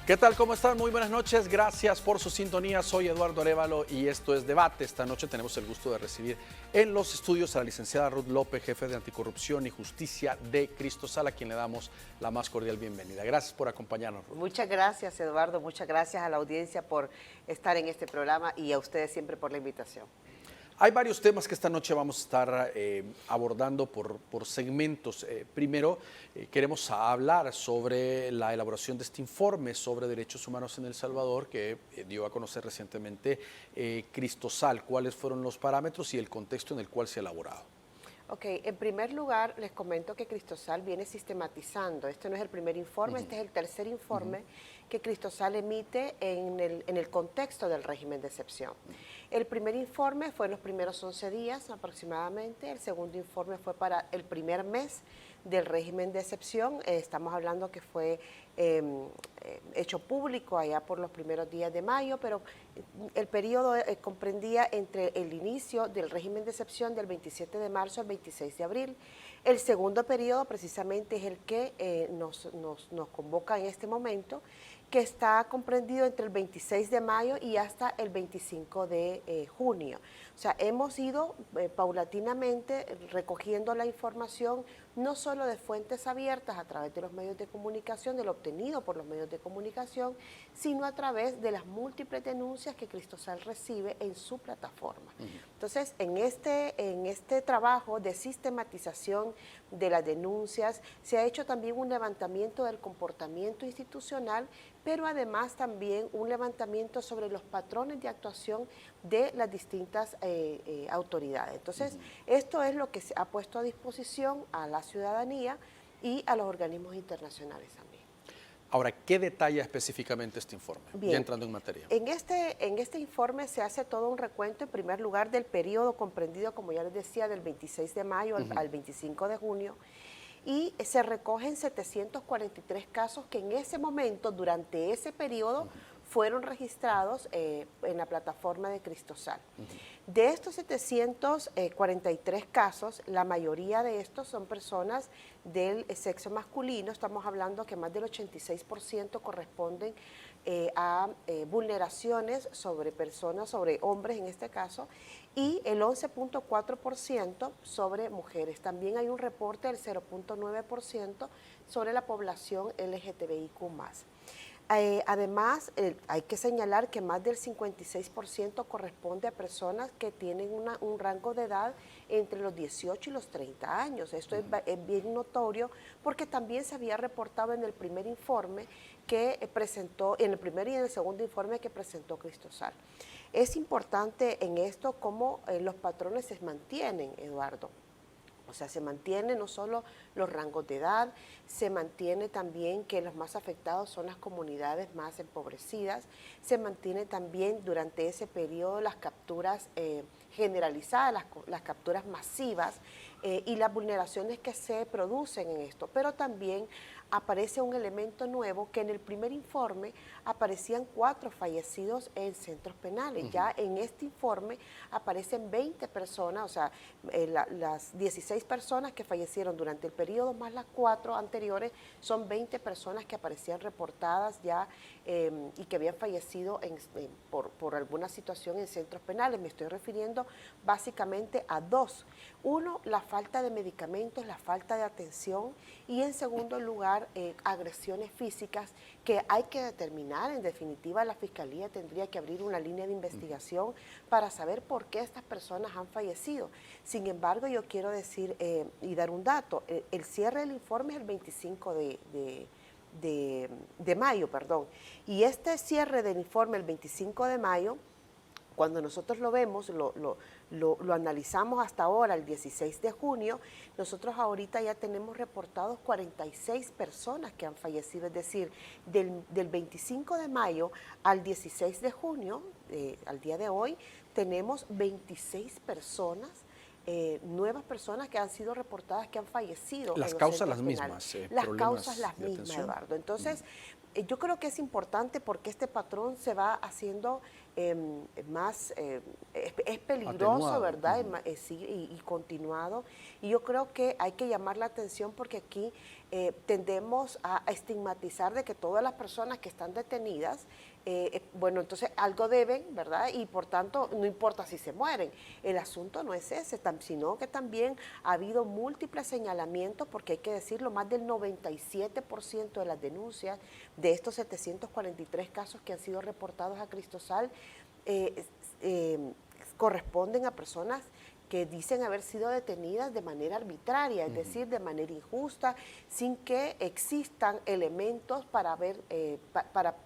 ¿Qué tal? ¿Cómo están? Muy buenas noches. Gracias por su sintonía. Soy Eduardo Arévalo y esto es Debate. Esta noche tenemos el gusto de recibir en los estudios a la licenciada Ruth López, jefe de Anticorrupción y Justicia de Cristosal, a quien le damos la más cordial bienvenida. Gracias por acompañarnos, Ruth. Muchas gracias, Eduardo. Muchas gracias a la audiencia por estar en este programa y a ustedes siempre por la invitación. Hay varios temas que esta noche vamos a estar abordando por segmentos. Primero, queremos hablar sobre la elaboración de este informe sobre derechos humanos en El Salvador que dio a conocer recientemente Cristosal. ¿Cuáles fueron los parámetros y el contexto en el cual se ha elaborado? Ok, en primer lugar les comento que Cristosal viene sistematizando, este no es el primer informe, este es el tercer informe que Cristosal emite en el contexto del régimen de excepción. El primer informe fue en los primeros 11 días aproximadamente, el segundo informe fue para el primer mes del régimen de excepción, estamos hablando que fue hecho público allá por los primeros días de mayo, pero el periodo comprendía entre el inicio del régimen de excepción del 27 de marzo al 26 de abril. El segundo periodo precisamente es el que nos convoca en este momento, que está comprendido entre el 26 de mayo y hasta el 25 de junio. O sea, hemos ido paulatinamente recogiendo la información no solo de fuentes abiertas a través de los medios de comunicación, de lo obtenido por los medios de comunicación, sino a través de las múltiples denuncias que Cristosal recibe en su plataforma. Entonces, en este trabajo de sistematización de las denuncias, se ha hecho también un levantamiento del comportamiento institucional, pero además también un levantamiento sobre los patrones de actuación de las distintas autoridades. Entonces, esto es lo que se ha puesto a disposición a la ciudadanía y a los organismos internacionales también. Ahora, ¿qué detalla específicamente este informe? Bien, ya entrando en materia. En este informe se hace todo un recuento, en primer lugar, del periodo comprendido, como ya les decía, del 26 de mayo al 25 de junio, y se recogen 743 casos que en ese momento, durante ese periodo, fueron registrados en la plataforma de Cristosal. De estos 743 casos, la mayoría de estos son personas del sexo masculino, estamos hablando que más del 86% corresponden a vulneraciones sobre personas, sobre hombres en este caso, y el 11.4% sobre mujeres. También hay un reporte del 0.9% sobre la población LGTBIQ+. Además, hay que señalar que más del 56% corresponde a personas que tienen un rango de edad entre los 18 y los 30 años. Esto es bien notorio porque también se había reportado en el primer informe que presentó, en el primer y en el segundo informe que presentó Cristosal. Es importante en esto cómo los patrones se mantienen, Eduardo. O sea, se mantiene no solo los rangos de edad, se mantiene también que los más afectados son las comunidades más empobrecidas, se mantiene también durante ese periodo las capturas generalizadas, las capturas masivas y las vulneraciones que se producen en esto, pero también aparece un elemento nuevo que en el primer informe aparecían 4 fallecidos en centros penales. Ya en este informe aparecen 20 personas, o sea, las 16 personas que fallecieron durante el periodo más las 4 anteriores, son 20 personas que aparecían reportadas ya y que habían fallecido por alguna situación en centros penales. Me estoy refiriendo básicamente a 2. Uno, la falta de medicamentos, la falta de atención, y en segundo lugar, agresiones físicas que hay que determinar. En definitiva, la Fiscalía tendría que abrir una línea de investigación para saber por qué estas personas han fallecido. Sin embargo, yo quiero decir y dar un dato. El cierre del informe es el 25 de mayo, perdón. Y este cierre del informe el 25 de mayo, cuando nosotros lo vemos, lo analizamos hasta ahora, el 16 de junio, nosotros ahorita ya tenemos reportados 46 personas que han fallecido, es decir, del 25 de mayo al 16 de junio, al día de hoy, tenemos 26 personas nuevas personas que han sido reportadas que han fallecido. Las en los causas centros las penales. mismas. Las Problemas causas las de mismas, atención. Eduardo. Entonces, yo creo que es importante porque este patrón se va haciendo más, es peligroso, Atenuado. ¿verdad? Sí, y continuado. Y yo creo que hay que llamar la atención porque aquí tendemos a estigmatizar de que todas las personas que están detenidas, bueno, entonces algo deben, ¿verdad? Y por tanto, no importa si se mueren. El asunto no es ese, sino que también ha habido múltiples señalamientos, porque hay que decirlo, más del 97% de las denuncias de estos 743 casos que han sido reportados a Cristosal corresponden a personas que dicen haber sido detenidas de manera arbitraria, es decir, de manera injusta, sin que existan elementos para ver,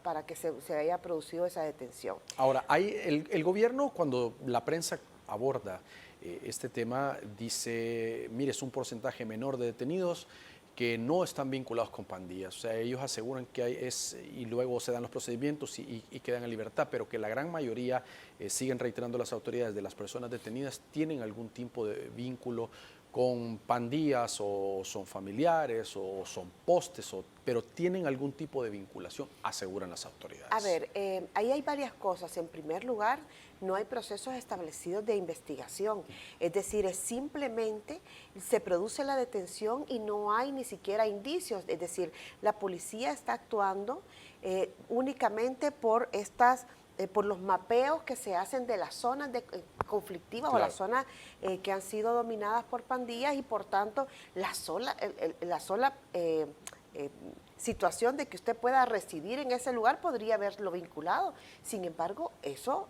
para que se haya producido esa detención. Ahora, el gobierno, cuando la prensa aborda este tema, dice, mire, es un porcentaje menor de detenidos que no están vinculados con pandillas. O sea, ellos aseguran que y luego se dan los procedimientos y quedan en libertad, pero que la gran mayoría, siguen reiterando las autoridades, de las personas detenidas tienen algún tipo de vínculo con pandillas, o son familiares, o son postes, pero tienen algún tipo de vinculación, aseguran las autoridades. A ver, ahí hay varias cosas. En primer lugar, no hay procesos establecidos de investigación. Es decir, es simplemente se produce la detención y no hay ni siquiera indicios. Es decir, la policía está actuando únicamente por por los mapeos que se hacen de las zonas conflictivas, Claro. o las zonas que han sido dominadas por pandillas, y por tanto la sola situación de que usted pueda residir en ese lugar podría haberlo vinculado. Sin embargo, eso,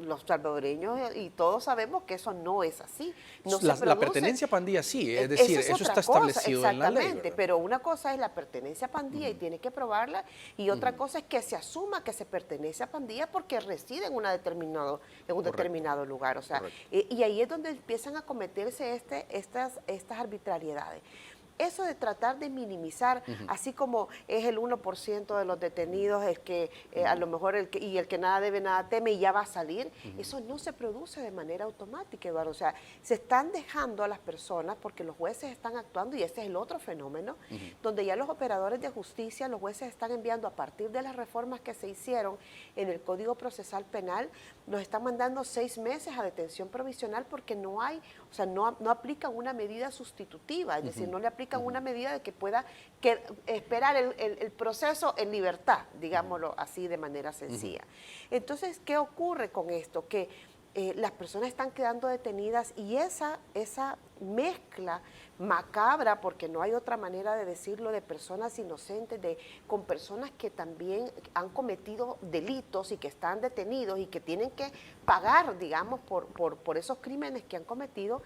los salvadoreños y todos sabemos que eso no es así. No se La produce. pertenencia a pandilla sí, es decir, Esa es eso otra está cosa, establecido en la ley, exactamente, ¿verdad? pero una cosa es la pertenencia a pandilla y tiene que probarla, y otra cosa es que se asuma que se pertenece a pandilla porque reside en un determinado lugar. O sea, y ahí es donde empiezan a cometerse estas arbitrariedades. Eso de tratar de minimizar, así como es el 1% de los detenidos, es que a lo mejor el que nada debe, nada teme y ya va a salir, eso no se produce de manera automática, Eduardo. O sea, se están dejando a las personas porque los jueces están actuando, y ese es el otro fenómeno, donde ya los operadores de justicia, los jueces están enviando, a partir de las reformas que se hicieron en el Código Procesal Penal, los están mandando 6 meses a detención provisional porque no hay, o sea, no aplican una medida sustitutiva, es decir, no le aplican una medida de que pueda esperar el proceso en libertad, digámoslo así de manera sencilla. Entonces, ¿qué ocurre con esto? Que las personas están quedando detenidas, y esa mezcla macabra, porque no hay otra manera de decirlo, de personas inocentes, con personas que también han cometido delitos y que están detenidos y que tienen que pagar, digamos, por esos crímenes que han cometido,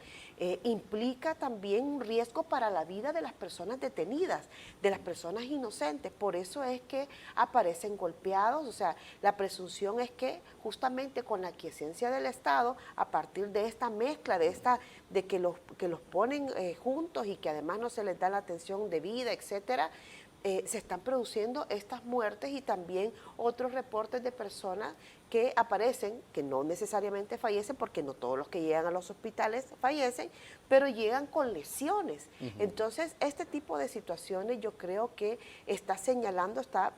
implica también un riesgo para la vida de las personas detenidas, de las personas inocentes. Por eso es que aparecen golpeados. O sea, la presunción es que justamente con la aquiescencia del Estado, a partir de esta mezcla, de que los ponen juntos y que además no se les da la atención debida, etcétera, se están produciendo estas muertes, y también otros reportes de personas que aparecen, que no necesariamente fallecen, porque no todos los que llegan a los hospitales fallecen, pero llegan con lesiones. Entonces, este tipo de situaciones yo creo que está señalando, está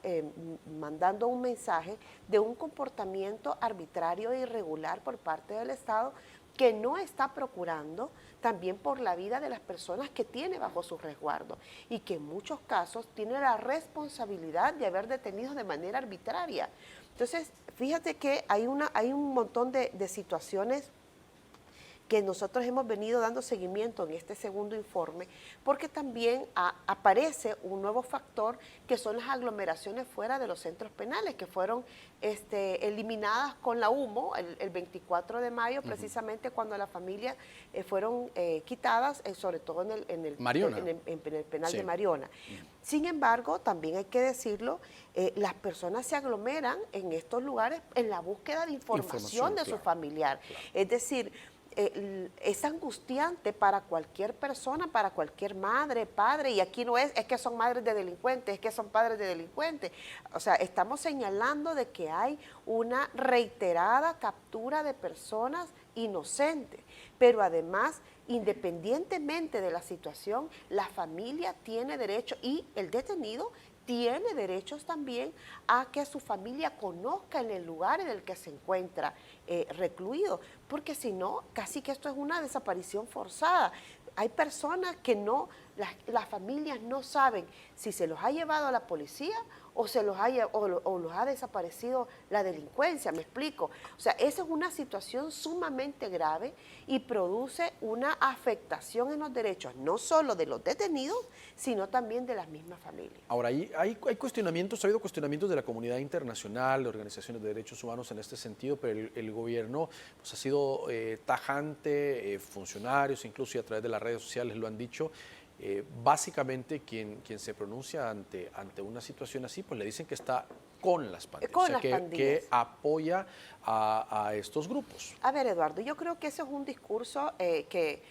mandando un mensaje de un comportamiento arbitrario e irregular por parte del Estado, que no está procurando también por la vida de las personas que tiene bajo su resguardo, y que en muchos casos tiene la responsabilidad de haber detenido de manera arbitraria. Entonces, fíjate que hay un montón de situaciones que nosotros hemos venido dando seguimiento en este segundo informe, porque también aparece un nuevo factor, que son las aglomeraciones fuera de los centros penales, que fueron eliminadas con la humo el 24 de mayo, precisamente cuando las familias fueron quitadas, sobre todo en el penal de Mariona. Sin embargo, también hay que decirlo, las personas se aglomeran en estos lugares en la búsqueda de información de su familiar. Es decir, es angustiante para cualquier persona, para cualquier madre, padre, y aquí no es que son madres de delincuentes, es que son padres de delincuentes. O sea, estamos señalando de que hay una reiterada captura de personas inocente. Pero además, independientemente de la situación, la familia tiene derecho y el detenido tiene derechos también a que su familia conozca en el lugar en el que se encuentra recluido, porque si no, casi que esto es una desaparición forzada. Hay personas que no, las familias no saben si se los ha llevado a la policía o los ha desaparecido la delincuencia, me explico. O sea, esa es una situación sumamente grave y produce una afectación en los derechos, no solo de los detenidos, sino también de las mismas familias. Ahora, hay cuestionamientos, ha habido cuestionamientos de la comunidad internacional, de organizaciones de derechos humanos en este sentido, pero el gobierno pues, ha sido tajante, funcionarios, incluso y a través de las redes sociales lo han dicho. Básicamente quien se pronuncia ante una situación así, pues le dicen que está con las pandillas, Con o sea, las pandillas. que apoya a estos grupos. A ver, Eduardo, yo creo que ese es un discurso que,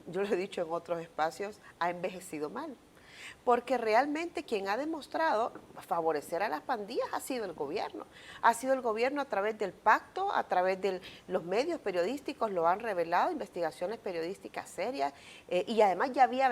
yo lo he dicho en otros espacios, ha envejecido mal. Porque realmente quien ha demostrado favorecer a las pandillas ha sido el gobierno. Ha sido el gobierno a través del pacto, a través de los medios periodísticos, lo han revelado, investigaciones periodísticas serias, y además ya había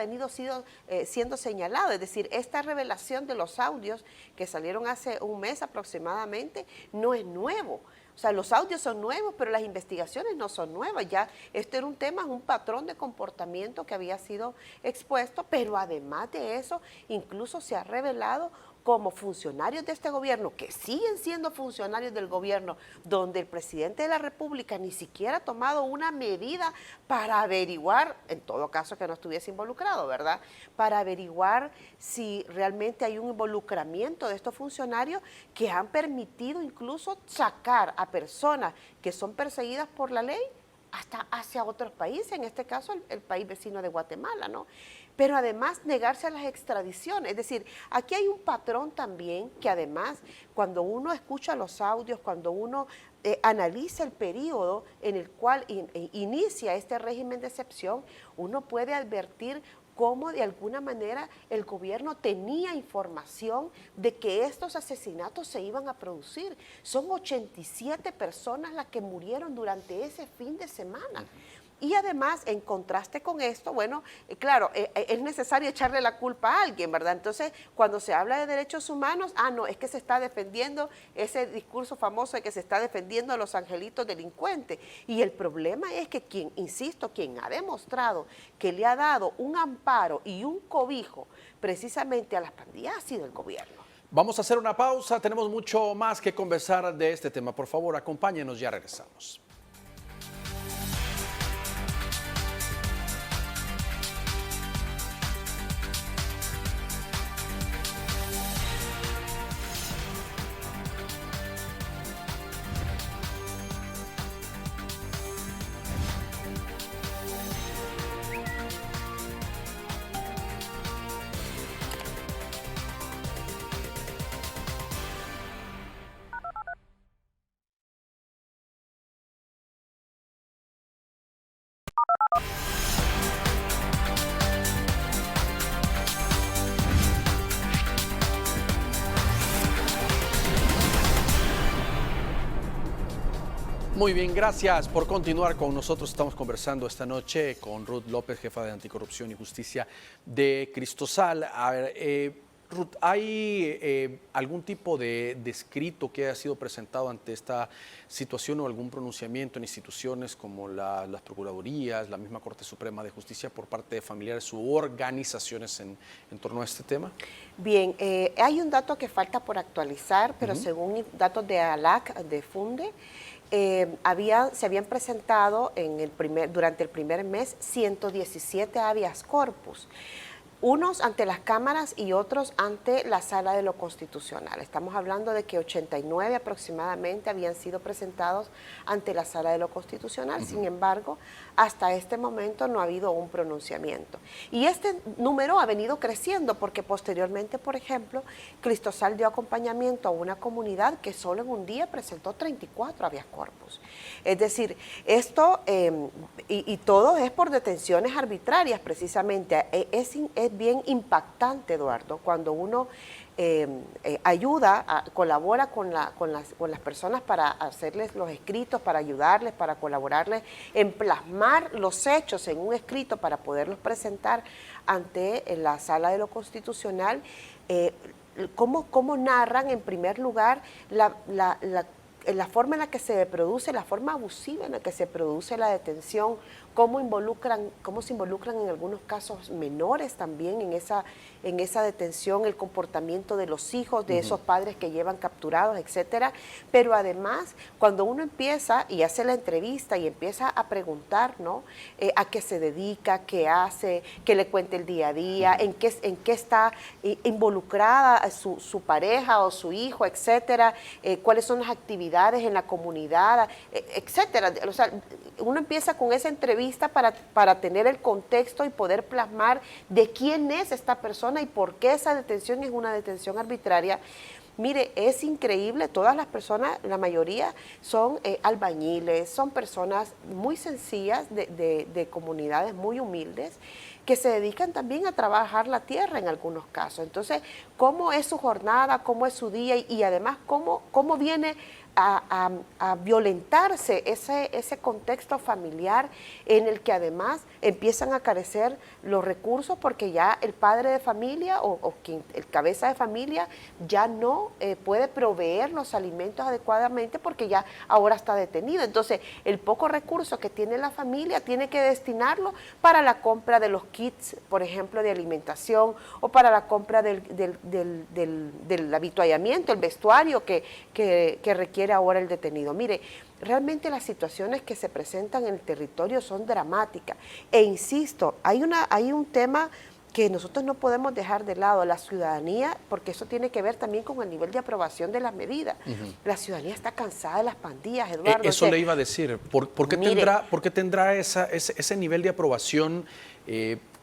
siendo señalado. Es decir, esta revelación de los audios que salieron hace un mes aproximadamente no es nuevo. O sea, los audios son nuevos, pero las investigaciones no son nuevas. Ya esto era un tema, un patrón de comportamiento que había sido expuesto, pero además de eso, incluso se ha revelado como funcionarios de este gobierno, que siguen siendo funcionarios del gobierno, donde el presidente de la República ni siquiera ha tomado una medida para averiguar, en todo caso que no estuviese involucrado, ¿verdad?, para averiguar si realmente hay un involucramiento de estos funcionarios que han permitido incluso sacar a personas que son perseguidas por la ley hasta hacia otros países, en este caso el país vecino de Guatemala, ¿no? Pero además negarse a las extradiciones. Es decir, aquí hay un patrón también que además cuando uno escucha los audios, cuando uno analiza el periodo en el cual inicia este régimen de excepción, uno puede advertir cómo de alguna manera el gobierno tenía información de que estos asesinatos se iban a producir. Son 87 personas las que murieron durante ese fin de semana. Y además, en contraste con esto, bueno, claro, es necesario echarle la culpa a alguien, ¿verdad? Entonces, cuando se habla de derechos humanos, no, es que se está defendiendo ese discurso famoso de que se está defendiendo a los angelitos delincuentes. Y el problema es que quien ha demostrado que le ha dado un amparo y un cobijo precisamente a las pandillas ha sido el gobierno. Vamos a hacer una pausa, tenemos mucho más que conversar de este tema. Por favor, acompáñenos, ya regresamos. Muy bien, gracias por continuar con nosotros. Estamos conversando esta noche con Ruth López, jefa de Anticorrupción y Justicia de Cristosal. A ver, Ruth, ¿hay algún tipo de escrito que haya sido presentado ante esta situación o algún pronunciamiento en instituciones como las Procuradurías, la misma Corte Suprema de Justicia por parte de familiares u organizaciones en torno a este tema? Bien, hay un dato que falta por actualizar, pero según datos de ALAC, de FUNDE, se habían presentado durante el primer mes 117 habeas corpus, unos ante las cámaras y otros ante la Sala de lo Constitucional. Estamos hablando de que 89 aproximadamente habían sido presentados ante la Sala de lo Constitucional. Sin embargo, hasta este momento no ha habido un pronunciamiento. Y este número ha venido creciendo porque posteriormente, por ejemplo, Cristosal dio acompañamiento a una comunidad que solo en un día presentó 34 habeas corpus. Es decir, esto y todo es por detenciones arbitrarias precisamente. Es bien impactante, Eduardo, cuando uno colabora con las personas para hacerles los escritos, para ayudarles, para colaborarles en plasmar los hechos en un escrito para poderlos presentar ante la Sala de lo Constitucional. Cómo narran en primer lugar la forma en la que se produce, la forma abusiva en la que se produce la detención, cómo se involucran en algunos casos menores también en esa detención, el comportamiento de los hijos, de esos padres que llevan capturados, etcétera. Pero además, cuando uno empieza y hace la entrevista y empieza a preguntar, ¿no? A qué se dedica, qué hace, qué le cuenta el día a día, en qué está involucrada su pareja o su hijo, etcétera, cuáles son las actividades en la comunidad, etcétera. O sea, uno empieza con esa entrevista para tener el contexto y poder plasmar de quién es esta persona y por qué esa detención es una detención arbitraria. Mire, es increíble, todas las personas, la mayoría son albañiles, son personas muy sencillas de comunidades muy humildes que se dedican también a trabajar la tierra en algunos casos. Entonces, ¿cómo es su jornada, cómo es su día y además cómo viene a violentarse ese contexto familiar en el que además empiezan a carecer los recursos porque ya el padre de familia o el cabeza de familia ya no puede proveer los alimentos adecuadamente porque ya ahora está detenido? Entonces, el poco recurso que tiene la familia tiene que destinarlo para la compra de los kits, por ejemplo, de alimentación o para la compra del habituallamiento, el vestuario que requiere ahora el detenido. Mire, realmente las situaciones que se presentan en el territorio son dramáticas. E insisto, hay un tema que nosotros no podemos dejar de lado, la ciudadanía, porque eso tiene que ver también con el nivel de aprobación de las medidas. La ciudadanía está cansada de las pandillas, Eduardo. Eso le iba a decir. ¿Por qué tendrá ese nivel de aprobación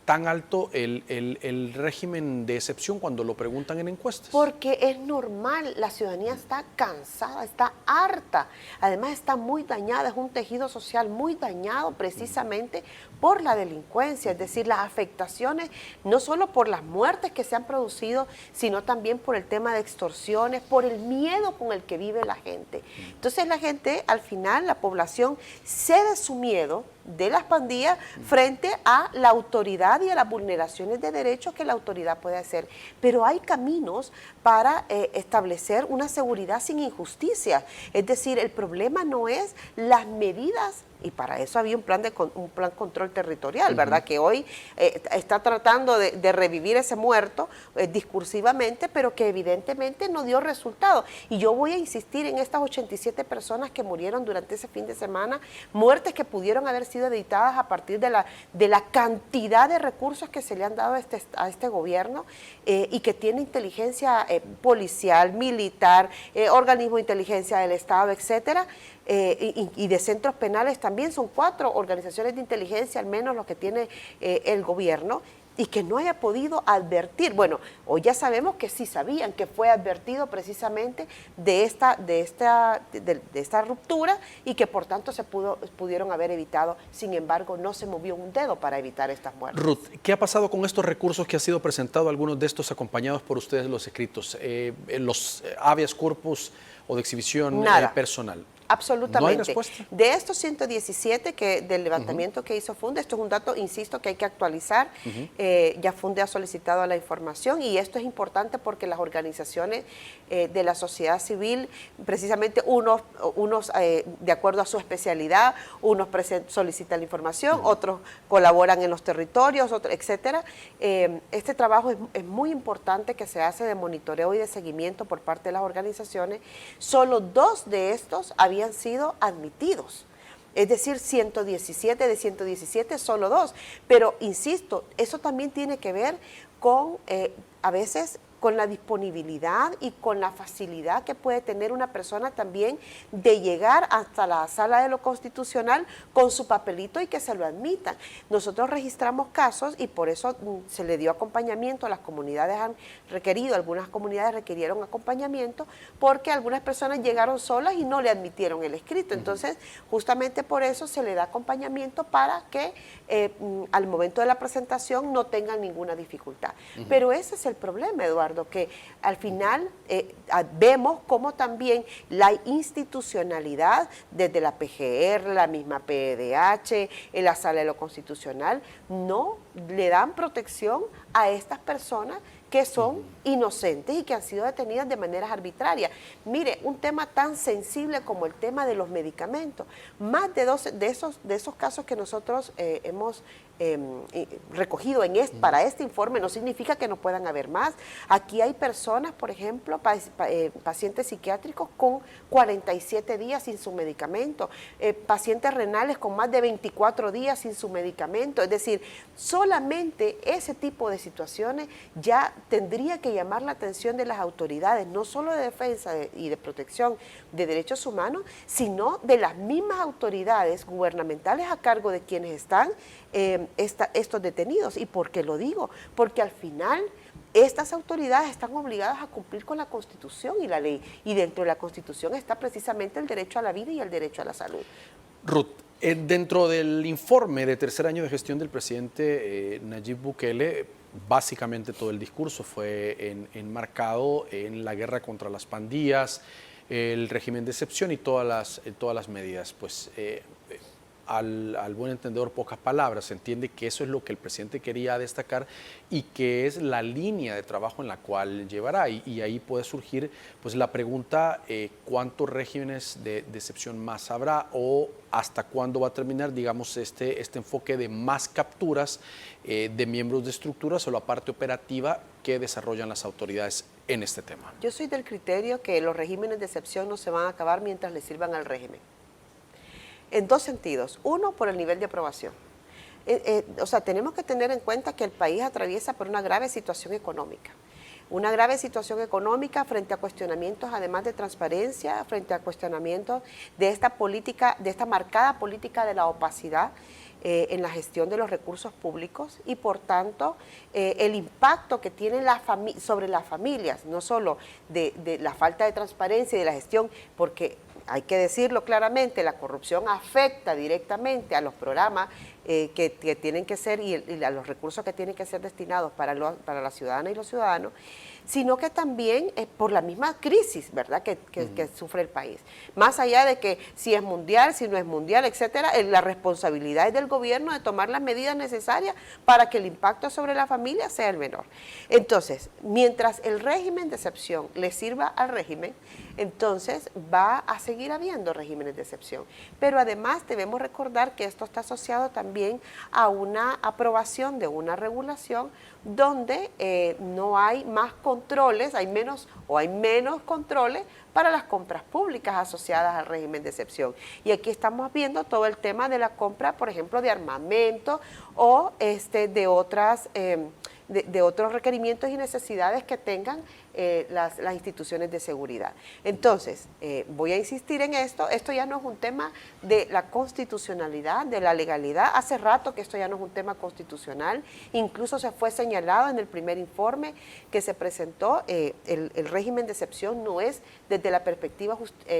tan alto el régimen de excepción cuando lo preguntan en encuestas? Porque es normal, la ciudadanía está cansada, está harta, además está muy dañada, es un tejido social muy dañado precisamente por la delincuencia, es decir, las afectaciones no solo por las muertes que se han producido, sino también por el tema de extorsiones, por el miedo con el que vive la gente. Entonces la gente, al final, la población cede su miedo de las pandillas frente a la autoridad y a las vulneraciones de derechos que la autoridad puede hacer. Pero hay caminos para establecer una seguridad sin injusticia. Es decir, el problema no es las medidas, y para eso había un plan control territorial, ¿verdad? Que hoy está tratando de revivir ese muerto discursivamente, pero que evidentemente no dio resultado. Y yo voy a insistir en estas 87 personas que murieron durante ese fin de semana, muertes que pudieron haber sido evitadas a partir de la cantidad de recursos que se le han dado a este gobierno y que tiene inteligencia policial, militar, organismo de inteligencia del Estado, etcétera. Y de centros penales también, son 4 organizaciones de inteligencia, al menos lo que tiene el gobierno, y que no haya podido advertir. Bueno, hoy ya sabemos que sí sabían que fue advertido precisamente de esta ruptura y que por tanto pudieron haber evitado. Sin embargo, no se movió un dedo para evitar estas muertes. Ruth, ¿qué ha pasado con estos recursos que ha sido presentado, algunos de estos acompañados por ustedes los escritos, los habeas corpus o de exhibición personal? Absolutamente. ¿No hay respuesta? De estos 117 del levantamiento que hizo Funde, esto es un dato, insisto, que hay que actualizar. Ya Funde ha solicitado la información y esto es importante porque las organizaciones de la sociedad civil, precisamente unos de acuerdo a su especialidad, unos solicitan la información, otros colaboran en los territorios, etcétera. Este trabajo es muy importante que se hace de monitoreo y de seguimiento por parte de las organizaciones. Solo 2 de estos habían sido admitidos. Es decir, 117 de 117, solo 2. Pero, insisto, eso también tiene que ver con, a veces, con la disponibilidad y con la facilidad que puede tener una persona también de llegar hasta la sala de lo constitucional con su papelito y que se lo admitan. Nosotros registramos casos y por eso se le dio acompañamiento, las comunidades han requerido, algunas comunidades requirieron acompañamiento porque algunas personas llegaron solas y no le admitieron el escrito. Entonces, justamente por eso se le da acompañamiento para que al momento de la presentación no tengan ninguna dificultad. Pero ese es el problema, Eduardo, que al final vemos cómo también la institucionalidad, desde la PGR, la misma PDH, en la Sala de lo Constitucional, no le dan protección a estas personas que son inocentes y que han sido detenidas de maneras arbitrarias. Mire, un tema tan sensible como el tema de los medicamentos, más de esos casos que nosotros hemos recogido para este informe, no significa que no puedan haber más. Aquí hay personas, por ejemplo, pacientes psiquiátricos con 47 días sin su medicamento, pacientes renales con más de 24 días sin su medicamento. Es decir, solamente ese tipo de situaciones ya tendría que llamar la atención de las autoridades, no solo de defensa y de protección de derechos humanos, sino de las mismas autoridades gubernamentales a cargo de quienes están estos detenidos. ¿Y por qué lo digo? Porque al final estas autoridades están obligadas a cumplir con la Constitución y la ley, y dentro de la Constitución está precisamente el derecho a la vida y el derecho a la salud. Ruth, dentro del informe de tercer año de gestión del presidente Nayib Bukele, básicamente todo el discurso fue enmarcado en la guerra contra las pandillas, el régimen de excepción y todas las medidas. Pues al buen entendedor, pocas palabras. Se entiende que eso es lo que el presidente quería destacar y que es la línea de trabajo en la cual llevará. Y ahí puede surgir pues la pregunta, ¿cuántos regímenes de excepción más habrá o hasta cuándo va a terminar, digamos, este enfoque de más capturas de miembros de estructuras o la parte operativa que desarrollan las autoridades en este tema? Yo soy del criterio que los regímenes de excepción no se van a acabar mientras le sirvan al régimen. En dos sentidos. Uno, por el nivel de aprobación. O sea, tenemos que tener en cuenta que el país atraviesa por una grave situación económica. Una grave situación económica frente a cuestionamientos, además de transparencia, frente a cuestionamientos de esta política, de esta marcada política de la opacidad en la gestión de los recursos públicos y, por tanto, el impacto que tiene sobre las familias, no solo de la falta de transparencia y de la gestión, porque hay que decirlo claramente, la corrupción afecta directamente a los programas que tienen que ser y a los recursos que tienen que ser destinados para las ciudadanas y los ciudadanos, sino que también por la misma crisis, ¿verdad?, que sufre el país. Más allá de que si es mundial, si no es mundial, etcétera, la responsabilidad es del gobierno de tomar las medidas necesarias para que el impacto sobre la familia sea el menor. Entonces, mientras el régimen de excepción le sirva al régimen, entonces va a seguir habiendo regímenes de excepción. Pero además debemos recordar que esto está asociado también a una aprobación de una regulación donde no hay más controles, hay menos controles para las compras públicas asociadas al régimen de excepción. Y aquí estamos viendo todo el tema de la compra, por ejemplo, de armamento o de otros requerimientos y necesidades que tengan las instituciones de seguridad. Entonces, voy a insistir en esto ya no es un tema de la constitucionalidad, de la legalidad. Hace rato que esto ya no es un tema constitucional, incluso se fue señalado en el primer informe que se presentó, el régimen de excepción no es desde la perspectiva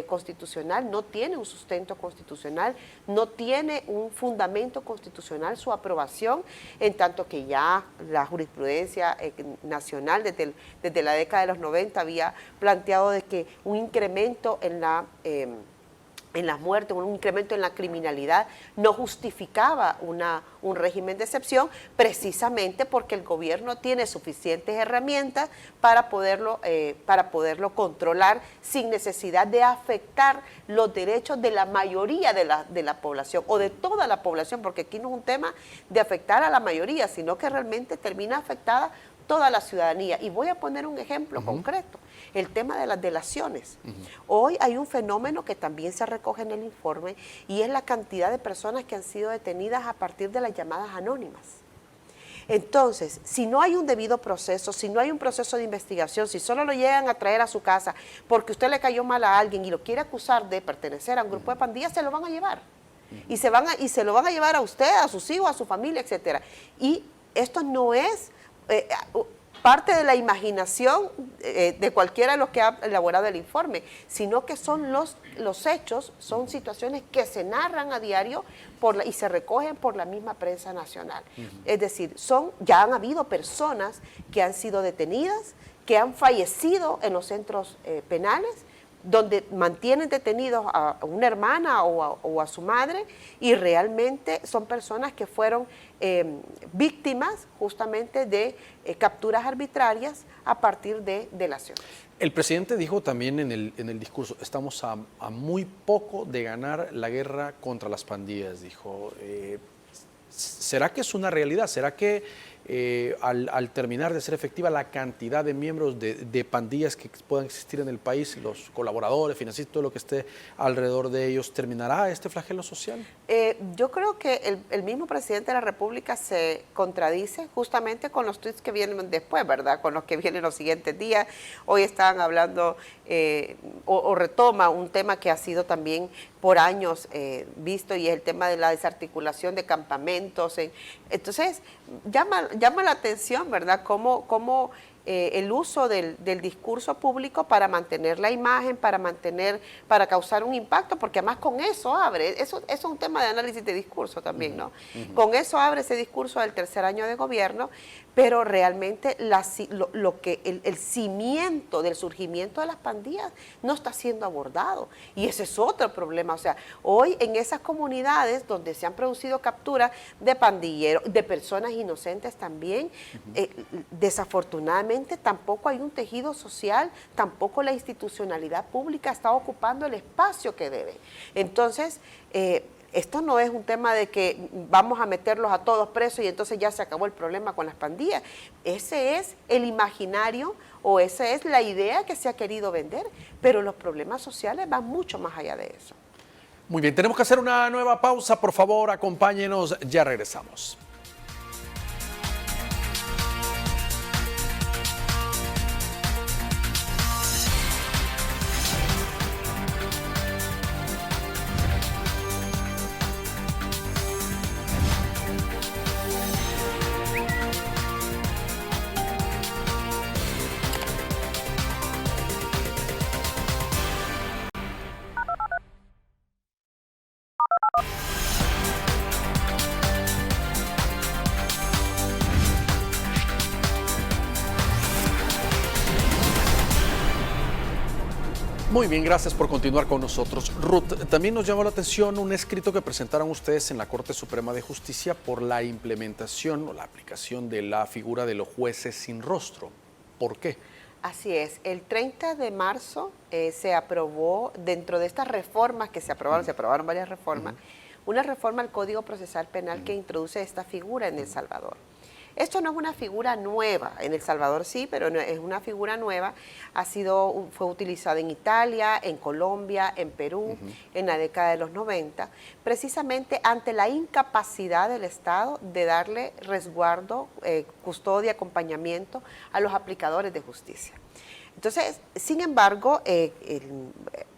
constitucional, no tiene un sustento constitucional, no tiene un fundamento constitucional su aprobación, en tanto que ya la jurisprudencia nacional desde la década de los 90 había planteado de que un incremento en las muertes, un incremento en la criminalidad no justificaba un régimen de excepción, precisamente porque el gobierno tiene suficientes herramientas para poderlo controlar sin necesidad de afectar los derechos de la mayoría de la población o de toda la población, porque aquí no es un tema de afectar a la mayoría, sino que realmente termina afectada toda la ciudadanía. Y voy a poner un ejemplo concreto, el tema de las delaciones. Hoy hay un fenómeno que también se recoge en el informe y es la cantidad de personas que han sido detenidas a partir de las llamadas anónimas. Entonces, si no hay un debido proceso, si no hay un proceso de investigación, si solo lo llegan a traer a su casa porque usted le cayó mal a alguien y lo quiere acusar de pertenecer a un grupo de pandillas, se lo van a llevar. Y se lo van a llevar a usted, a sus hijos, a su familia, etcétera. Y esto no es parte de la imaginación de cualquiera de los que ha elaborado el informe, sino que son los hechos, son situaciones que se narran a diario y se recogen por la misma prensa nacional. Es decir, ya han habido personas que han sido detenidas, que han fallecido en los centros penales, donde mantienen detenidos a una hermana o a su madre, y realmente son personas que fueron víctimas justamente de capturas arbitrarias a partir de delaciones. El presidente dijo también en el discurso, estamos a muy poco de ganar la guerra contra las pandillas, dijo. ¿Será que es una realidad? ¿Será que al terminar de ser efectiva la cantidad de miembros de pandillas que puedan existir en el país, los colaboradores, financistas, todo lo que esté alrededor de ellos, terminará este flagelo social? Yo creo que el mismo presidente de la República se contradice justamente con los tweets que vienen después, ¿verdad? Con los que vienen los siguientes días. Hoy estaban hablando o retoma un tema que ha sido también por años visto, y es el tema de la desarticulación de campamentos. Entonces, llama la atención, ¿verdad?, cómo el uso del discurso público para mantener la imagen, para causar un impacto, porque además con eso abre, eso es un tema de análisis de discurso también, ¿no? Con eso abre ese discurso del tercer año de gobierno, pero realmente el cimiento del surgimiento de las pandillas no está siendo abordado, y ese es otro problema. O sea, hoy en esas comunidades donde se han producido capturas de pandilleros, de personas inocentes también, desafortunadamente tampoco hay un tejido social, tampoco la institucionalidad pública está ocupando el espacio que debe. Entonces, esto no es un tema de que vamos a meterlos a todos presos y entonces ya se acabó el problema con las pandillas. Ese es el imaginario, o esa es la idea que se ha querido vender, pero los problemas sociales van mucho más allá de eso. Muy bien, tenemos que hacer una nueva pausa. Por favor, acompáñenos, ya regresamos. Muy bien, gracias por continuar con nosotros. Ruth, también nos llamó la atención un escrito que presentaron ustedes en la Corte Suprema de Justicia por la implementación o la aplicación de la figura de los jueces sin rostro. ¿Por qué? Así es, el 30 de marzo se aprobó, dentro de estas reformas que se aprobaron varias reformas, una reforma al Código Procesal Penal que introduce esta figura en El Salvador. Esto no es una figura nueva, en El Salvador sí, pero no es una figura nueva. Fue utilizada en Italia, en Colombia, en Perú, en la década de los 90, precisamente ante la incapacidad del Estado de darle resguardo, custodia, acompañamiento a los aplicadores de justicia. Entonces, sin embargo,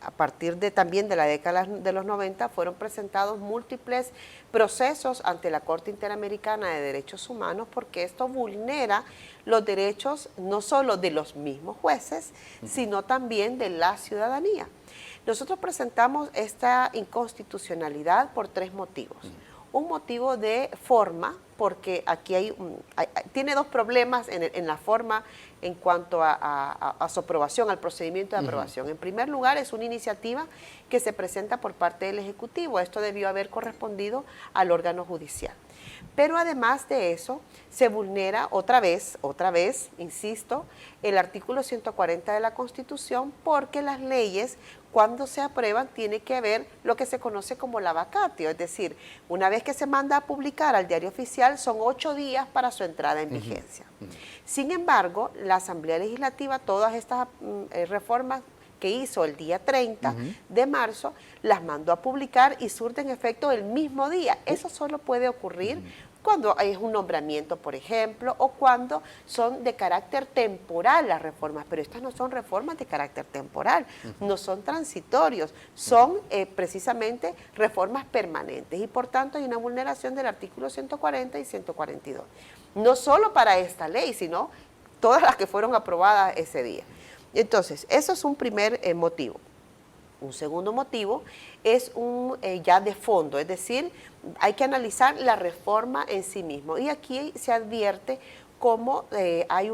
a partir también de la década de los 90 fueron presentados múltiples procesos ante la Corte Interamericana de Derechos Humanos, porque esto vulnera los derechos no solo de los mismos jueces, sino también de la ciudadanía. Nosotros presentamos esta inconstitucionalidad por tres motivos. Un motivo de forma, porque aquí tiene dos problemas en la forma en cuanto a su aprobación, al procedimiento de aprobación. En primer lugar, es una iniciativa que se presenta por parte del Ejecutivo. Esto debió haber correspondido al órgano judicial. Pero además de eso, se vulnera otra vez, insisto, el artículo 140 de la Constitución, porque las leyes, cuando se aprueban, tiene que haber lo que se conoce como la vacatio, es decir, una vez que se manda a publicar al diario oficial, son 8 días para su entrada en vigencia. Sin embargo, la Asamblea Legislativa, todas estas reformas que hizo el día 30 de marzo, las mandó a publicar y surten efecto el mismo día. Eso solo puede ocurrir cuando es un nombramiento, por ejemplo, o cuando son de carácter temporal las reformas, pero estas no son reformas de carácter temporal, no son transitorios, son precisamente reformas permanentes y por tanto hay una vulneración del artículo 140 y 142. No solo para esta ley, sino todas las que fueron aprobadas ese día. Entonces, eso es un primer motivo. Un segundo motivo es ya de fondo, es decir, hay que analizar la reforma en sí mismo. Y aquí se advierte cómo hay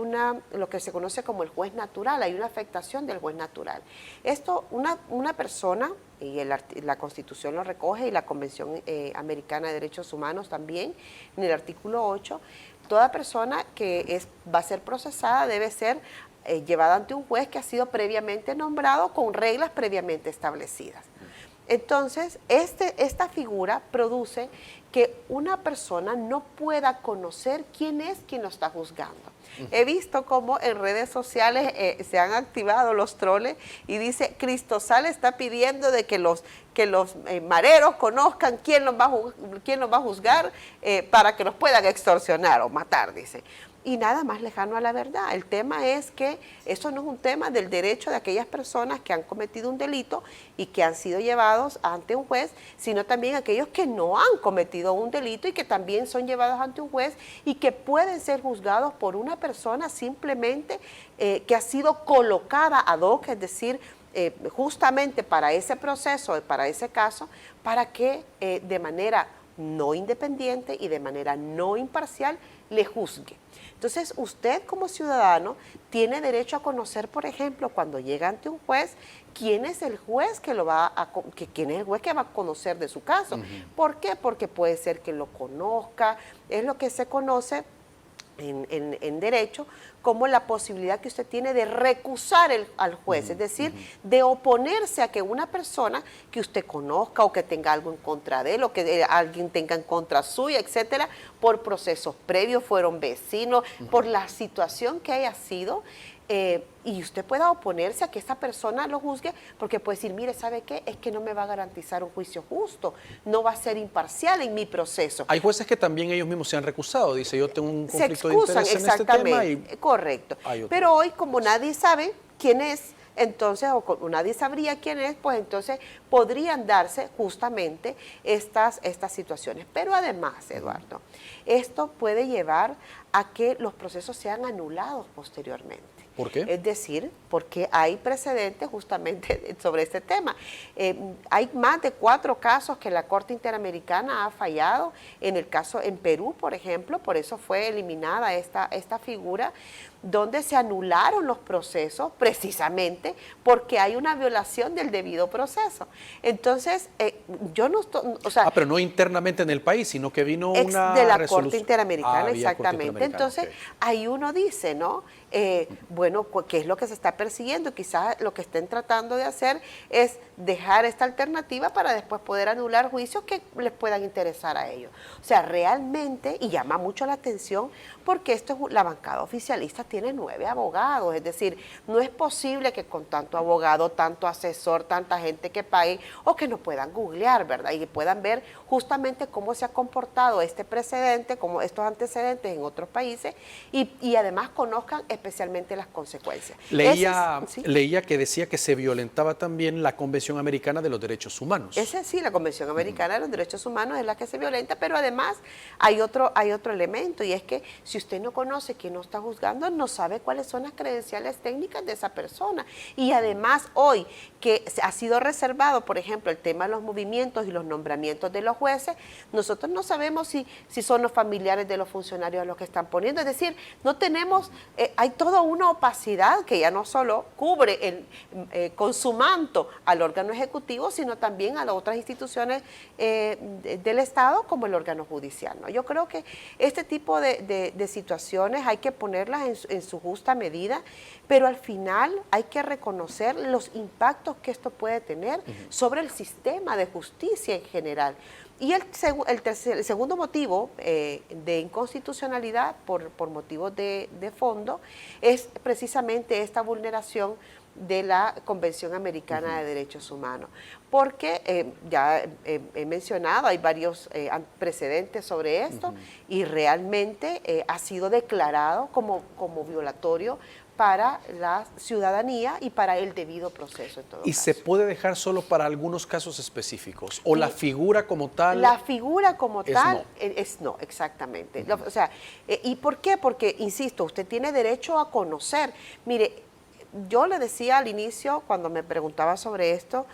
lo que se conoce como el juez natural, hay una afectación del juez natural. Esto, una persona, y la Constitución lo recoge y la Convención Americana de Derechos Humanos también, en el artículo 8, toda persona que va a ser procesada debe ser llevada ante un juez que ha sido previamente nombrado con reglas previamente establecidas. Entonces, esta figura produce que una persona no pueda conocer quién es quien lo está juzgando. He visto cómo en redes sociales se han activado los troles y dice, Cristosal está pidiendo de que los mareros conozcan quién los va a juzgar para que los puedan extorsionar o matar, dice. Y nada más lejano a la verdad. El tema es que eso no es un tema del derecho de aquellas personas que han cometido un delito y que han sido llevados ante un juez, sino también aquellos que no han cometido un delito y que también son llevados ante un juez y que pueden ser juzgados por una persona simplemente que ha sido colocada ad hoc, es decir, justamente para ese proceso, para ese caso, para que de manera no independiente y de manera no imparcial le juzgue. Entonces, usted como ciudadano tiene derecho a conocer, por ejemplo, cuando llega ante un juez, quién es el juez que va a conocer de su caso. ¿Por qué? Porque puede ser que lo conozca, es lo que se conoce en derecho como la posibilidad que usted tiene de recusar al juez, es decir, de oponerse a que una persona que usted conozca o que tenga algo en contra de él o que alguien tenga en contra suya, etcétera, por procesos previos, fueron vecinos, por la situación que haya sido, y usted pueda oponerse a que esa persona lo juzgue, porque puede decir, mire, ¿sabe qué? Es que no me va a garantizar un juicio justo, no va a ser imparcial en mi proceso. Hay jueces que también ellos mismos se han recusado, dice, yo tengo un conflicto de interés en este tema. Y correcto. Pero hoy, como nadie sabe quién es, entonces, o nadie sabría quién es, pues entonces podrían darse justamente estas situaciones. Pero además, Eduardo, esto puede llevar a que los procesos sean anulados posteriormente. ¿Por qué? Es decir, porque hay precedentes justamente sobre este tema. Hay más de 4 casos que la Corte Interamericana ha fallado. En el caso en Perú, por ejemplo, por eso fue eliminada esta figura, donde se anularon los procesos precisamente porque hay una violación del debido proceso. Entonces, yo no estoy, o sea... pero no internamente en el país, sino que vino una de la resolución. Corte Interamericana, exactamente. Corte Interamericana, entonces, ahí uno dice, ¿no? Bueno, ¿qué es lo que se está persiguiendo? Quizás lo que estén tratando de hacer es dejar esta alternativa para después poder anular juicios que les puedan interesar a ellos. O sea, realmente, y llama mucho la atención, porque la bancada oficialista tiene 9 abogados, es decir, no es posible que con tanto abogado, tanto asesor, tanta gente que pague, o que no puedan googlear, ¿verdad? Y que puedan ver justamente cómo se ha comportado este precedente, como estos antecedentes en otros países, y además conozcan especialmente las consecuencias. Leía que decía que se violentaba también la Convención Americana de los Derechos Humanos. Sí, la Convención Americana de los Derechos Humanos es la que se violenta, pero además hay otro elemento, y es que si usted no conoce quién lo está juzgando, no sabe cuáles son las credenciales técnicas de esa persona. Y además hoy que ha sido reservado, por ejemplo, el tema de los movimientos y los nombramientos de los jueces, nosotros no sabemos si son los familiares de los funcionarios los que están poniendo. Es decir, no tenemos, hay toda una opacidad que ya no solo cubre con su manto al órgano ejecutivo, sino también a las otras instituciones del Estado como el órgano judicial, ¿no? Yo creo que este tipo de situaciones hay que ponerlas en su justa medida, pero al final hay que reconocer los impactos que esto puede tener sobre el sistema de justicia en general. Y el segundo motivo de inconstitucionalidad por motivos de fondo es precisamente esta vulneración de la Convención Americana de Derechos Humanos. Porque ya he mencionado, hay varios precedentes sobre esto y realmente ha sido declarado como violatorio para la ciudadanía y para el debido proceso en todo ¿Y caso. se puede dejar solo para algunos casos específicos? ¿O la figura como tal? La figura como tal no. es no, exactamente. O sea, ¿y por qué? Porque, insisto, usted tiene derecho a conocer. Mire, yo le decía al inicio, cuando me preguntaba sobre esto,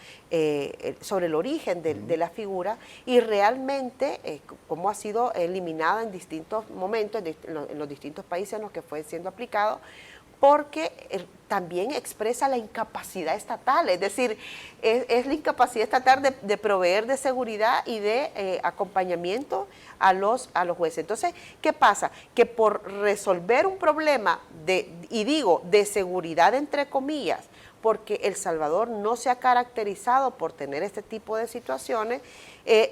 sobre el origen de la figura, y realmente cómo ha sido eliminada en distintos momentos, en los distintos países en los que fue siendo aplicado, porque también expresa la incapacidad estatal, es decir, es la incapacidad estatal de proveer de seguridad y de acompañamiento a los jueces. Entonces, ¿qué pasa? Que por resolver un problema de seguridad entre comillas, porque El Salvador no se ha caracterizado por tener este tipo de situaciones,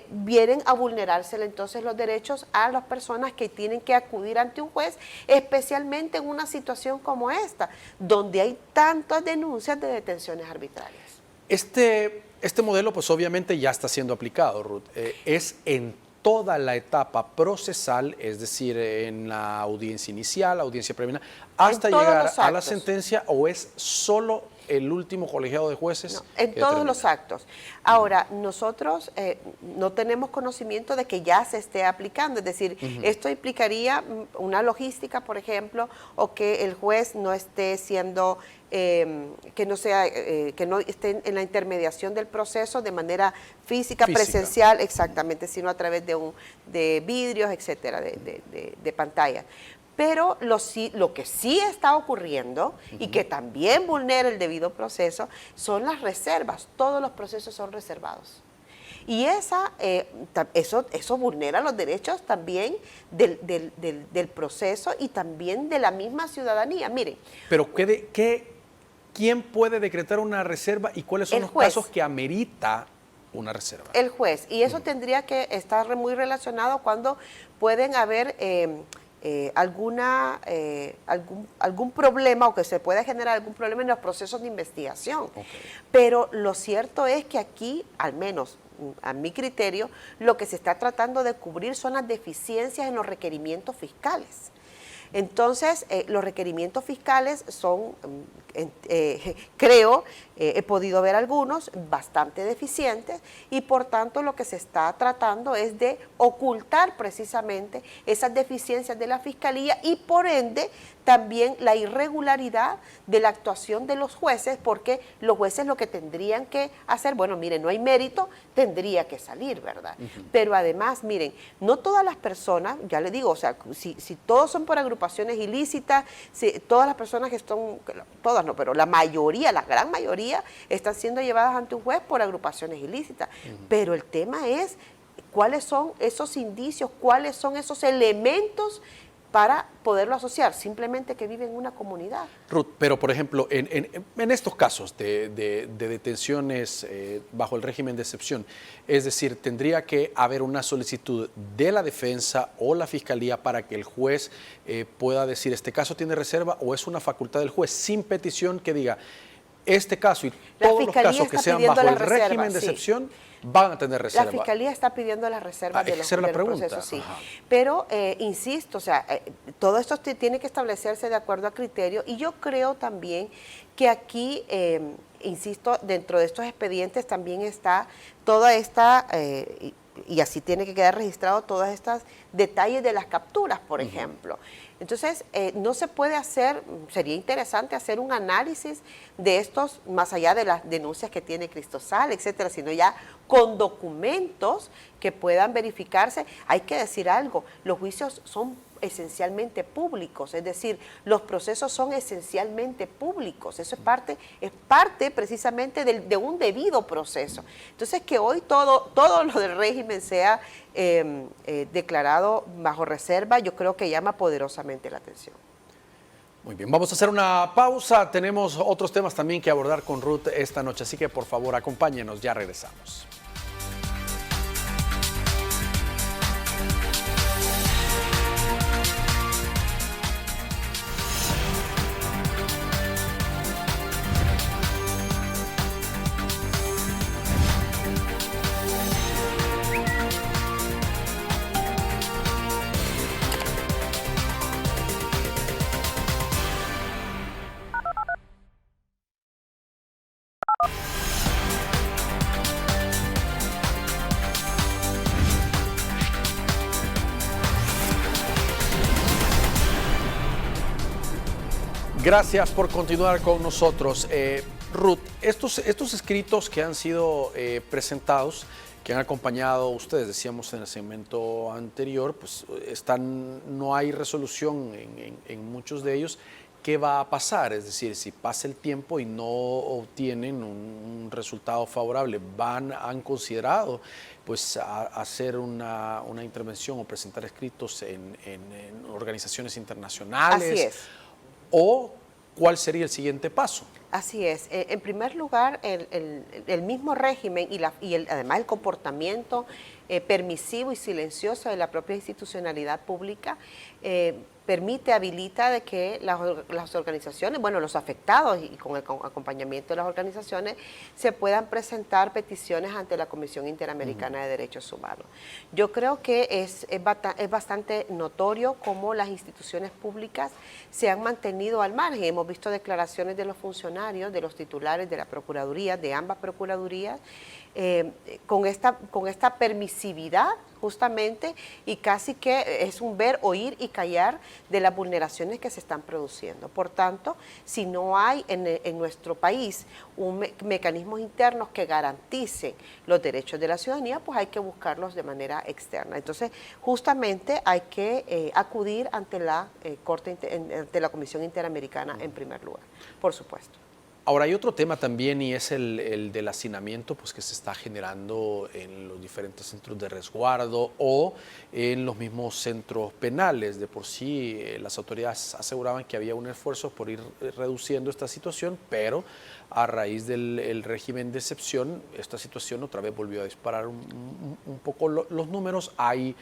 vienen a vulnerarse entonces los derechos a las personas que tienen que acudir ante un juez, especialmente en una situación como esta, donde hay tantas denuncias de detenciones arbitrarias. Este modelo pues obviamente ya está siendo aplicado, Ruth. Es en toda la etapa procesal, es decir, en la audiencia inicial, audiencia preliminar, hasta llegar a la sentencia, ¿o es solo el último colegiado de jueces? No, en todos los actos. Ahora, nosotros no tenemos conocimiento de que ya se esté aplicando, es decir, esto implicaría una logística, por ejemplo, o que el juez no esté siendo, que no esté en la intermediación del proceso de manera física, presencial, exactamente, sino a través de vidrios, etcétera, de pantallas. Pero lo que sí está ocurriendo y que también vulnera el debido proceso son las reservas. Todos los procesos son reservados. Y eso vulnera los derechos también del proceso y también de la misma ciudadanía. Miren. Pero ¿quién puede decretar una reserva y cuáles son los casos que amerita una reserva? El juez. Y eso tendría que estar muy relacionado cuando pueden haber algún problema o que se pueda generar algún problema en los procesos de investigación. Pero lo cierto es que aquí, al menos a mi criterio, lo que se está tratando de cubrir son las deficiencias en los requerimientos fiscales. Entonces, los requerimientos fiscales son, he podido ver algunos, bastante deficientes y por tanto lo que se está tratando es de ocultar precisamente esas deficiencias de la Fiscalía y por ende también la irregularidad de la actuación de los jueces, porque los jueces lo que tendrían que hacer, bueno, miren, no hay mérito, tendría que salir, ¿verdad? Pero además, miren, no todas las personas, ya le digo, o sea, si todos son por agrupaciones ilícitas, si todas las personas que están, todas no, pero la mayoría, la gran mayoría, están siendo llevadas ante un juez por agrupaciones ilícitas. Pero el tema es cuáles son esos indicios, cuáles son esos elementos para poderlo asociar, simplemente que vive en una comunidad. Ruth, pero por ejemplo, en estos casos de detenciones bajo el régimen de excepción, es decir, tendría que haber una solicitud de la defensa o la fiscalía para que el juez pueda decir, este caso tiene reserva, o es una facultad del juez, sin petición que diga, este caso y todos los casos que sean bajo el régimen de excepción van a tener reserva. La Fiscalía está pidiendo las reservas de los procesos, sí. Ajá. Pero, insisto, o sea, todo esto tiene que establecerse de acuerdo a criterio y yo creo también que aquí, insisto, dentro de estos expedientes también está toda esta, y así tiene que quedar registrado todos estos detalles de las capturas, por ejemplo. Entonces, no se puede hacer, sería interesante hacer un análisis de estos, más allá de las denuncias que tiene Cristosal, etcétera, sino ya con documentos que puedan verificarse. Hay que decir algo, los juicios son esencialmente públicos, es decir, los procesos son esencialmente públicos, eso es parte precisamente de un debido proceso. Entonces, que hoy todo lo del régimen sea declarado bajo reserva, yo creo que llama poderosamente la atención. Muy bien, vamos a hacer una pausa, tenemos otros temas también que abordar con Ruth esta noche, así que por favor acompáñenos, ya regresamos. Gracias por continuar con nosotros. Ruth, estos escritos que han sido presentados, que han acompañado, ustedes decíamos en el segmento anterior, pues no hay resolución en muchos de ellos. ¿Qué va a pasar? Es decir, si pasa el tiempo y no obtienen un resultado favorable, ¿han considerado pues hacer una intervención o presentar escritos en organizaciones internacionales? Así es. ¿O cuál sería el siguiente paso? Así es. En primer lugar, el mismo régimen además el comportamiento permisivo y silencioso de la propia institucionalidad pública habilita de que las organizaciones, bueno, los afectados y con el acompañamiento de las organizaciones, se puedan presentar peticiones ante la Comisión Interamericana de Derechos Humanos. Yo creo que es bastante notorio cómo las instituciones públicas se han mantenido al margen. Hemos visto declaraciones de los funcionarios, de los titulares de la Procuraduría, de ambas Procuradurías, con esta permisividad justamente, y casi que es un ver, oír y callar de las vulneraciones que se están produciendo. Por tanto, si no hay en nuestro país mecanismos internos que garanticen los derechos de la ciudadanía, pues hay que buscarlos de manera externa. Entonces, justamente hay que acudir ante la ante la Comisión Interamericana en primer lugar, por supuesto. Ahora, hay otro tema también, y es el del hacinamiento pues, que se está generando en los diferentes centros de resguardo o en los mismos centros penales. De por sí, las autoridades aseguraban que había un esfuerzo por ir reduciendo esta situación, pero a raíz del régimen de excepción, esta situación otra vez volvió a disparar un poco los números. Hay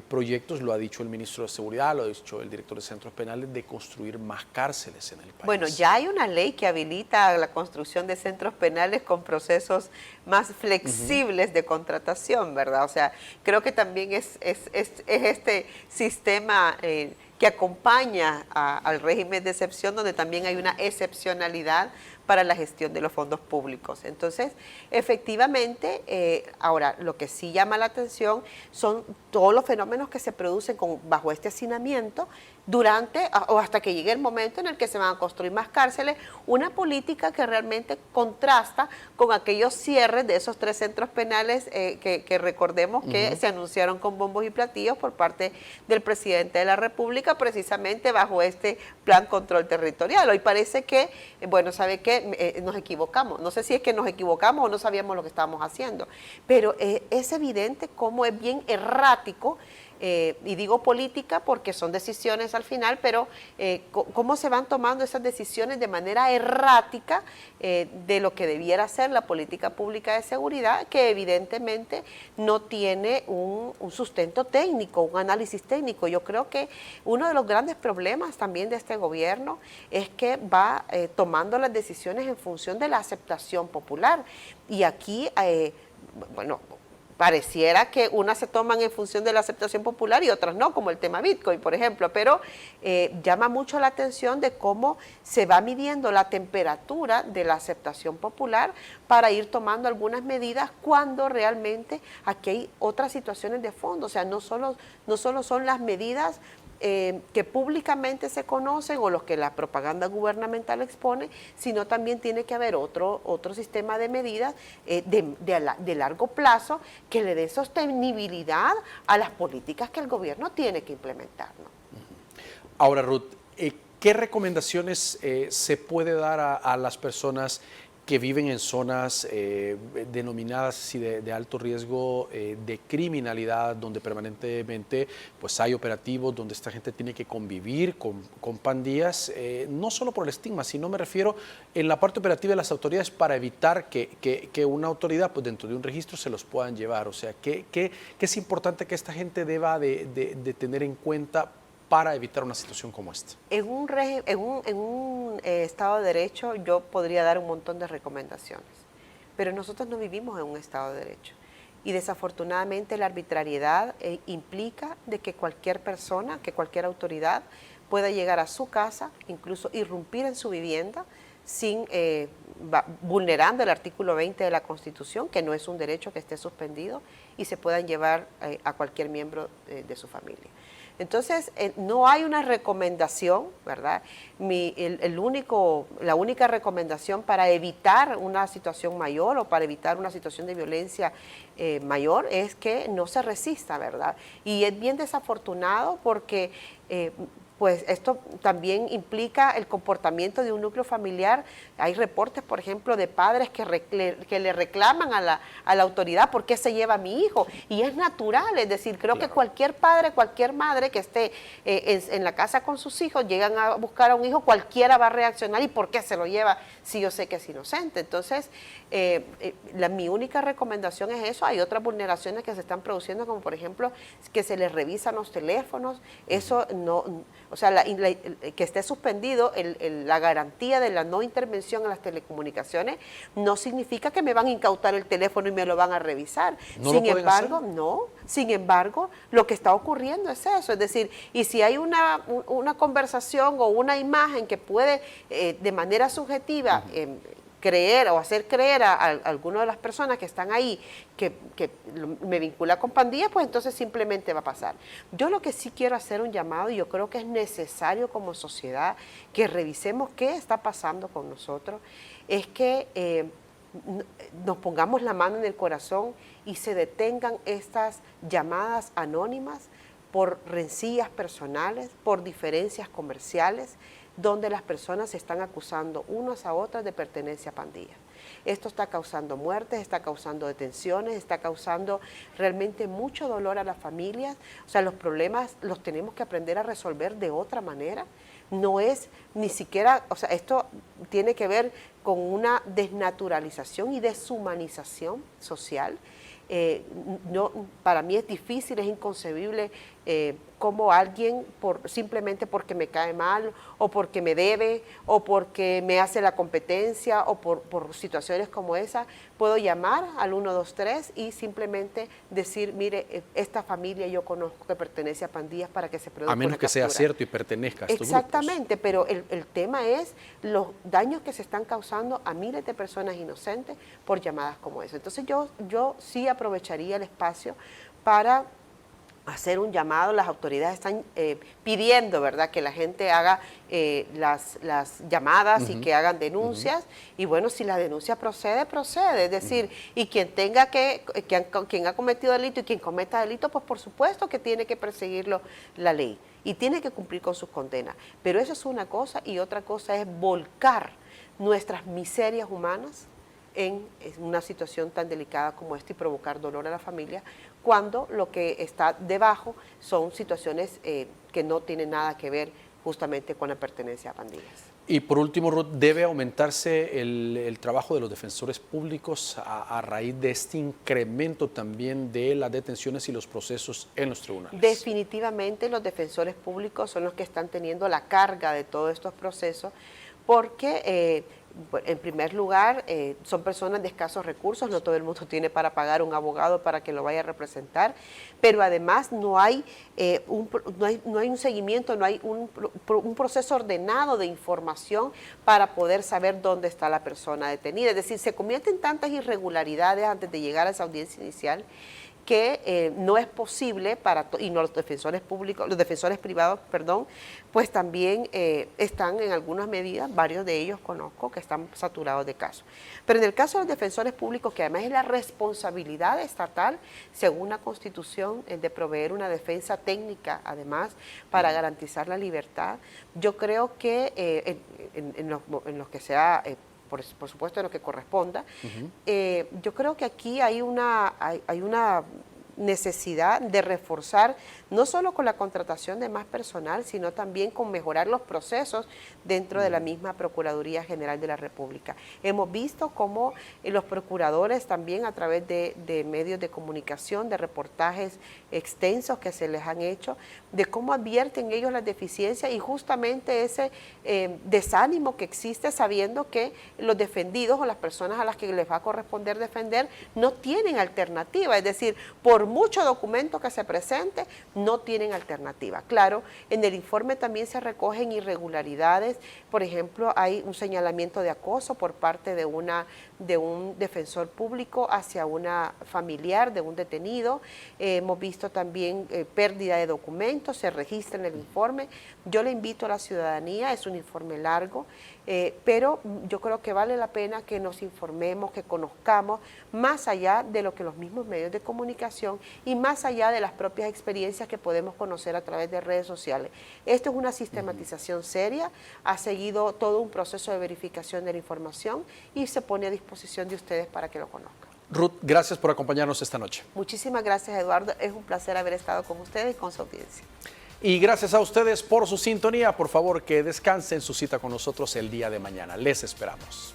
proyectos, lo ha dicho el ministro de Seguridad, lo ha dicho el director de centros penales, de construir más cárceles en el país. Bueno, ya hay una ley que habilita la construcción de centros penales con procesos más flexibles de contratación, ¿verdad? O sea, creo que también es este sistema que acompaña al régimen de excepción, donde también hay una excepcionalidad para la gestión de los fondos públicos. Entonces, efectivamente, ahora, lo que sí llama la atención son todos los fenómenos que se producen bajo este hacinamiento durante o hasta que llegue el momento en el que se van a construir más cárceles, una política que realmente contrasta con aquellos cierres de esos 3 centros penales que recordemos que se anunciaron con bombos y platillos por parte del presidente de la República, precisamente bajo este plan control territorial. Hoy parece que, bueno, ¿sabe qué? Nos equivocamos. No sé si es que nos equivocamos o no sabíamos lo que estábamos haciendo, pero es evidente cómo es bien errático. Y digo política porque son decisiones al final, pero cómo se van tomando esas decisiones de manera errática de lo que debiera ser la política pública de seguridad, que evidentemente no tiene un sustento técnico, un análisis técnico. Yo creo que uno de los grandes problemas también de este gobierno es que va tomando las decisiones en función de la aceptación popular. Y aquí, bueno, pareciera que unas se toman en función de la aceptación popular y otras no, como el tema Bitcoin, por ejemplo, pero llama mucho la atención de cómo se va midiendo la temperatura de la aceptación popular para ir tomando algunas medidas cuando realmente aquí hay otras situaciones de fondo. O sea, no solo son las medidas que públicamente se conocen o los que la propaganda gubernamental expone, sino también tiene que haber otro sistema de medidas de largo plazo que le dé sostenibilidad a las políticas que el gobierno tiene que implementar, ¿no? Ahora, Ruth, ¿qué recomendaciones se puede dar a las personas que viven en zonas denominadas así de alto riesgo de criminalidad, donde permanentemente pues, hay operativos, donde esta gente tiene que convivir con pandillas, no solo por el estigma, sino me refiero en la parte operativa de las autoridades para evitar que una autoridad pues, dentro de un registro se los puedan llevar? O sea, ¿qué es importante que esta gente deba de tener en cuenta para evitar una situación como esta? En un Estado de Derecho yo podría dar un montón de recomendaciones, pero nosotros no vivimos en un Estado de Derecho. Y desafortunadamente la arbitrariedad implica de que cualquier persona, que cualquier autoridad pueda llegar a su casa, incluso irrumpir en su vivienda, vulnerando el artículo 20 de la Constitución, que no es un derecho que esté suspendido, y se puedan llevar a cualquier miembro de su familia. Entonces, no hay una recomendación, ¿verdad? La única recomendación para evitar una situación mayor o para evitar una situación de violencia mayor es que no se resista, ¿verdad? Y es bien desafortunado porque pues esto también implica el comportamiento de un núcleo familiar. Hay reportes, por ejemplo, de padres que le reclaman a la autoridad por qué se lleva a mi hijo. Y es natural, es decir, creo que cualquier padre, cualquier madre que esté en la casa con sus hijos, llegan a buscar a un hijo, cualquiera va a reaccionar. ¿Y por qué se lo lleva si yo sé que es inocente? Entonces, mi única recomendación es eso. Hay otras vulneraciones que se están produciendo, como por ejemplo, que se les revisan los teléfonos. Eso no... O sea, que esté suspendido la garantía de la no intervención en las telecomunicaciones no significa que me van a incautar el teléfono y me lo van a revisar. Sin embargo, no. Sin embargo, lo que está ocurriendo es eso. Es decir, y si hay una conversación o una imagen que puede de manera subjetiva creer o hacer creer a alguna de las personas que están ahí que me vincula con pandillas, pues entonces simplemente va a pasar. Yo lo que sí quiero hacer un llamado, y yo creo que es necesario como sociedad que revisemos qué está pasando con nosotros, es que nos pongamos la mano en el corazón y se detengan estas llamadas anónimas por rencillas personales, por diferencias comerciales, donde las personas se están acusando unas a otras de pertenencia a pandillas. Esto está causando muertes, está causando detenciones, está causando realmente mucho dolor a las familias. O sea, los problemas los tenemos que aprender a resolver de otra manera. No es ni siquiera, o sea, esto tiene que ver con una desnaturalización y deshumanización social. Para mí es difícil, es inconcebible cómo alguien simplemente porque me cae mal o porque me debe o porque me hace la competencia o por situaciones como esa, puedo llamar al 123 y simplemente decir, mire, esta familia yo conozco que pertenece a pandillas para que se produzca. A menos que sea cierto y pertenezca a estos Exactamente, grupos. pero el tema es los daños que se están causando a miles de personas inocentes por llamadas como esa. Entonces yo sí aprovecharía el espacio para hacer un llamado. Las autoridades están pidiendo, ¿verdad?, que la gente haga las llamadas y que hagan denuncias. Y bueno, si la denuncia procede, procede. Es decir, y quien tenga quien ha cometido delito y quien cometa delito, pues por supuesto que tiene que perseguirlo la ley y tiene que cumplir con sus condenas. Pero eso es una cosa, y otra cosa es volcar nuestras miserias humanas en una situación tan delicada como esta y provocar dolor a la familia, cuando lo que está debajo son situaciones que no tienen nada que ver justamente con la pertenencia a pandillas. Y por último, Ruth, ¿debe aumentarse el trabajo de los defensores públicos a raíz de este incremento también de las detenciones y los procesos en los tribunales? Definitivamente los defensores públicos son los que están teniendo la carga de todos estos procesos, porque en primer lugar, son personas de escasos recursos, no todo el mundo tiene para pagar un abogado para que lo vaya a representar, pero además no hay un seguimiento, no hay un proceso ordenado de información para poder saber dónde está la persona detenida. Es decir, se cometen tantas irregularidades antes de llegar a esa audiencia inicial que no es posible y no los defensores públicos, los defensores privados, perdón, pues también están en algunas medidas, varios de ellos conozco que están saturados de casos. Pero en el caso de los defensores públicos, que además es la responsabilidad estatal, según la Constitución, de proveer una defensa técnica, además, para garantizar la libertad, yo creo que en los que sea... Por supuesto, en lo que corresponda. Yo creo que aquí hay una necesidad de reforzar, no solo con la contratación de más personal, sino también con mejorar los procesos dentro de la misma Procuraduría General de la República. Hemos visto cómo los procuradores también a través de medios de comunicación, de reportajes extensos que se les han hecho, de cómo advierten ellos las deficiencias y justamente ese desánimo que existe sabiendo que los defendidos o las personas a las que les va a corresponder defender no tienen alternativa. Es decir, por mucho documento que se presente, no tienen alternativa. Claro, en el informe también se recogen irregularidades. Por ejemplo, hay un señalamiento de acoso por parte de un defensor público hacia una familiar de un detenido. Hemos visto también pérdida de documentos, se registra en el informe. Yo le invito a la ciudadanía, es un informe largo, pero yo creo que vale la pena que nos informemos, que conozcamos más allá de lo que los mismos medios de comunicación y más allá de las propias experiencias que podemos conocer a través de redes sociales. Esto es una sistematización seria, ha seguido todo un proceso de verificación de la información y se pone a disposición de ustedes para que lo conozcan. Ruth, gracias por acompañarnos esta noche. Muchísimas gracias, Eduardo. Es un placer haber estado con ustedes y con su audiencia. Y gracias a ustedes por su sintonía. Por favor, que descansen su cita con nosotros el día de mañana. Les esperamos.